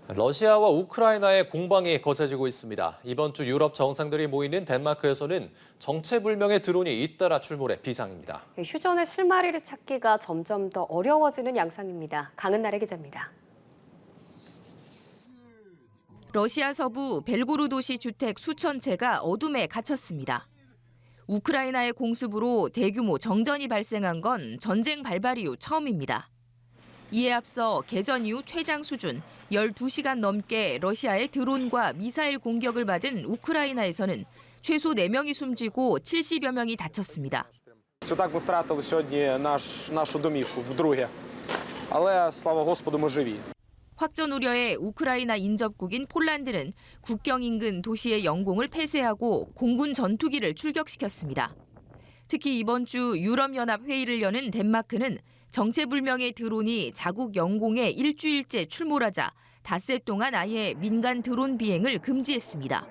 러시아와 우크라이나의 공방이 거세지고 있습니다. 이번 주 유럽 정상들이 모이는 덴마크에서는 정체불명의 드론이 잇따라 출몰해 비상입니다. 휴전의 실마리를 찾기가 점점 더 어려워지는 양상입니다. 강은나래 기자입니다. 러시아 서부 벨고로도시 주택 수천 채가 어둠에 갇혔습니다. 우크라이나의 공습으로 대규모 정전이 발생한 건 전쟁 발발 이후 처음입니다. 이에 앞서 개전 이후 최장 수준 12시간 넘게 러시아의 드론과 미사일 공격을 받은 우크라이나에서는 최소 4명이 숨지고 70여 명이 다쳤습니다. Це так ми втратили сьогодні нашу домівку вдруге. Але слава Господу, ми живі. 확전 우려에 우크라이나 인접국인 폴란드는 국경 인근 도시의 영공을 폐쇄하고 공군 전투기를 출격시켰습니다. 특히 이번 주 유럽연합 회의를 여는 덴마크는 정체불명의 드론이 자국 영공에 일주일째 출몰하자 닷새 동안 아예 민간 드론 비행을 금지했습니다.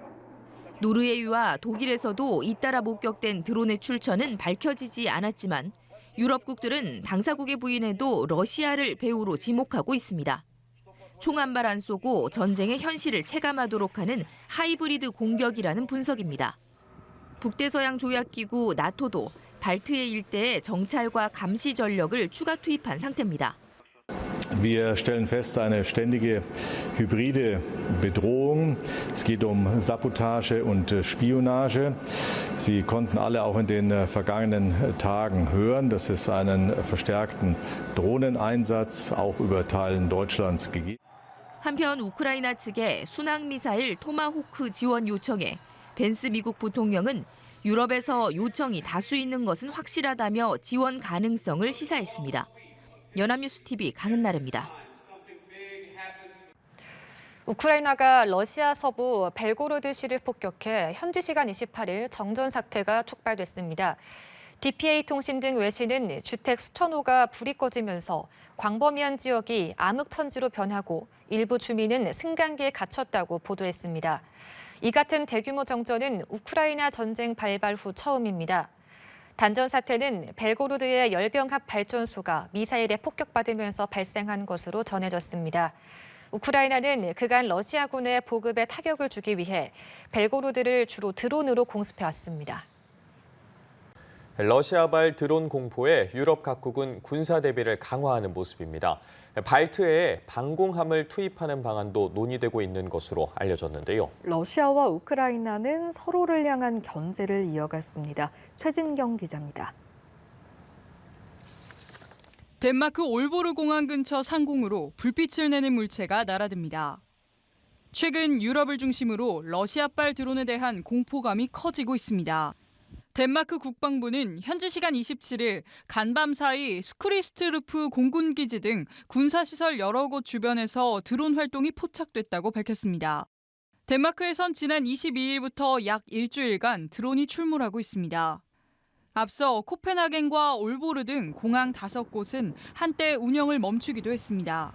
노르웨이와 독일에서도 잇따라 목격된 드론의 출처는 밝혀지지 않았지만 유럽국들은 당사국의 부인에도 러시아를 배후로 지목하고 있습니다. 총 한 발 안 쏘고 전쟁의 현실을 체감하도록 하는 하이브리드 공격이라는 분석입니다. 북대서양 조약기구 나토도 발트해 일대에 정찰과 감시 전력을 추가 투입한 상태입니다. Wir stellen fest, eine ständige hybride Bedrohung. Es geht Sabotage und Spionage. Sie konnten alle auch in den vergangenen Tagen hören, dass es einen verstärkten Drohneneinsatz auch über Teilen Deutschlands gegeben hat. 한편 우크라이나 측에 순항미사일 토마호크 지원 요청에 벤스 미국 부통령은 유럽에서 요청이 다수 있는 것은 확실하다며 지원 가능성을 시사했습니다. 연합뉴스TV 강은나래입니다. 우크라이나가 러시아 서부 벨고로드시를 폭격해 현지 시간 28일 정전 사태가 촉발됐습니다. DPA 통신 등 외신은 주택 수천 호가 불이 꺼지면서 광범위한 지역이 암흑천지로 변하고 일부 주민은 승강기에 갇혔다고 보도했습니다. 이 같은 대규모 정전은 우크라이나 전쟁 발발 후 처음입니다. 단전 사태는 벨고로드의 열병합 발전소가 미사일에 폭격받으면서 발생한 것으로 전해졌습니다. 우크라이나는 그간 러시아군의 보급에 타격을 주기 위해 벨고로드를 주로 드론으로 공습해왔습니다. 러시아발 드론 공포에 유럽 각국은 군사 대비를 강화하는 모습입니다. 발트해에 방공함을 투입하는 방안도 논의되고 있는 것으로 알려졌는데요. 러시아와 우크라이나는 서로를 향한 견제를 이어갔습니다. 최진경 기자입니다. 덴마크 올보르 공항 근처 상공으로 불빛을 내는 물체가 날아듭니다. 최근 유럽을 중심으로 러시아발 드론에 대한 공포감이 커지고 있습니다. 덴마크 국방부는 현지 시간 27일 간밤 사이 스쿠리스트루프 공군기지 등 군사시설 여러 곳 주변에서 드론 활동이 포착됐다고 밝혔습니다. 덴마크에선 지난 22일부터 약 일주일간 드론이 출몰하고 있습니다. 앞서 코펜하겐과 올보르 등 공항 5곳은 한때 운영을 멈추기도 했습니다.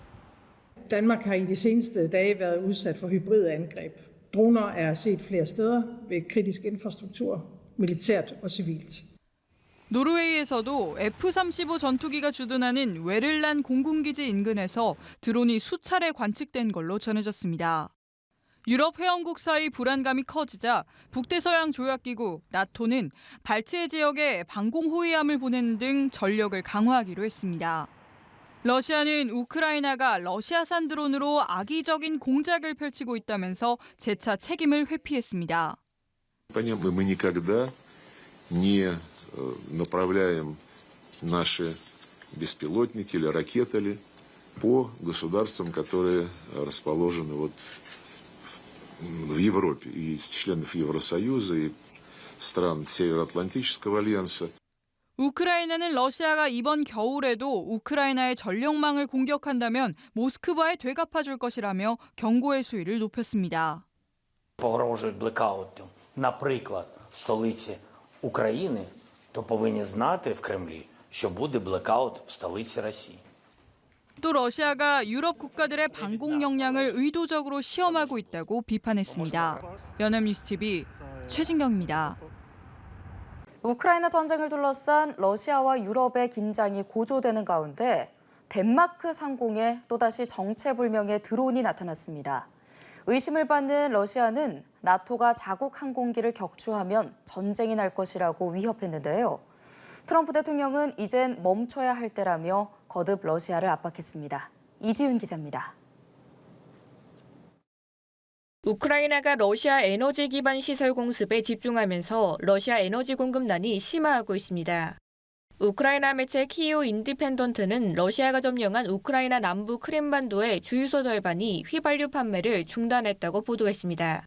Danmark har i de seneste dage været udsat for hybridangreb. Droner er set flere steder ved kritisk infrastruktur, militært og civilt. 노르웨이에서도 F-35 전투기가 주둔하는 웨를란 공군기지 인근에서 드론이 수차례 관측된 걸로 전해졌습니다. 유럽 회원국 사이 불안감이 커지자 북대서양 조약기구 나토는 발트해 지역에 방공 호위함을 보내는 등 전력을 강화하기로 했습니다. 러시아는 우크라이나가 러시아산 드론으로 악의적인 공작을 펼치고 있다면서 재차 책임을 회피했습니다. Понятно, мы никогда не направляем наши беспилотники или ракеты по государствам, которые расположены вот в Европе, и из членов Евросоюза, и стран Североатлантического альянса. 우크라이나는 러시아가 이번 겨울에도 우크라이나의 전력망을 공격한다면 모스크바에 되갚아줄 것이라며 경고의 수위를 높였습니다. Погрожують блекаутом, наприклад, в столиці України, то повинні знати в Кремлі, що буде блекаут в столиці Росії. 또 러시아가 유럽 국가들의 방공 역량을 의도적으로 시험하고 있다고 비판했습니다. 연합뉴스TV 최진경입니다. 우크라이나 전쟁을 둘러싼 러시아와 유럽의 긴장이 고조되는 가운데 덴마크 상공에 또다시 정체불명의 드론이 나타났습니다. 의심을 받는 러시아는 나토가 자국 항공기를 격추하면 전쟁이 날 것이라고 위협했는데요. 트럼프 대통령은 이젠 멈춰야 할 때라며 거듭 러시아를 압박했습니다. 이지윤 기자입니다. 우크라이나가 러시아 에너지 기반 시설 공습에 집중하면서 러시아 에너지 공급난이 심화하고 있습니다. 우크라이나 매체 키이오 인디펜던트는 러시아가 점령한 우크라이나 남부 크림반도의 주유소 절반이 휘발유 판매를 중단했다고 보도했습니다.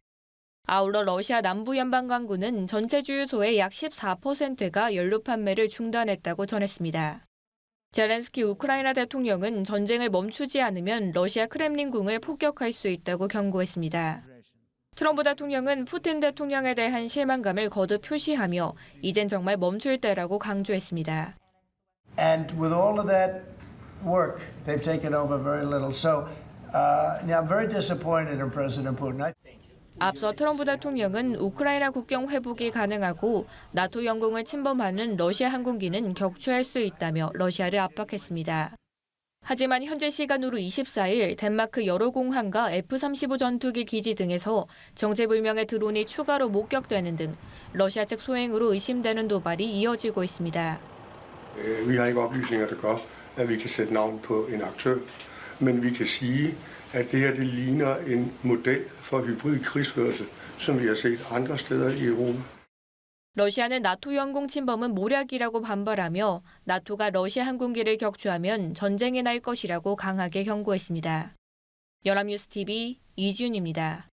아울러 러시아 남부 연방강구는 전체 주유소의 약 14%가 연료 판매를 중단했다고 전했습니다. 젤렌스키 우크라이나 대통령은 전쟁을 멈추지 않으면 러시아 크렘린궁을 폭격할 수 있다고 경고했습니다. 트럼프 대통령은 푸틴 대통령에 대한 실망감을 거듭 표시하며 이젠 정말 멈출 때라고 강조했습니다. And with all of that work, they've taken over very little. So I'm very disappointed in President Putin. 앞서 트럼프 대통령은 우크라이나 국경 회복이 가능하고 나토 영공을 침범하는 러시아 항공기는 격추할 수 있다며 러시아를 압박했습니다. 하지만 현재 시간으로 24일 덴마크 여러 공항과 F-35 전투기 기지 등에서 정체불명의 드론이 추가로 목격되는 등 러시아 측 소행으로 의심되는 도발이 이어지고 있습니다. Vi har ikke oplysninger, der gør, at vi kan sætte navn på en aktør, men vi kan sige, at det her det ligner en model for hybrid krigsførelse, som vi har set andre steder i Europa. 러시아는 나토 영공 침범은 모략이라고 반발하며 나토가 러시아 항공기를 격추하면 전쟁이 날 것이라고 강하게 경고했습니다. 연합뉴스 TV 이지윤입니다.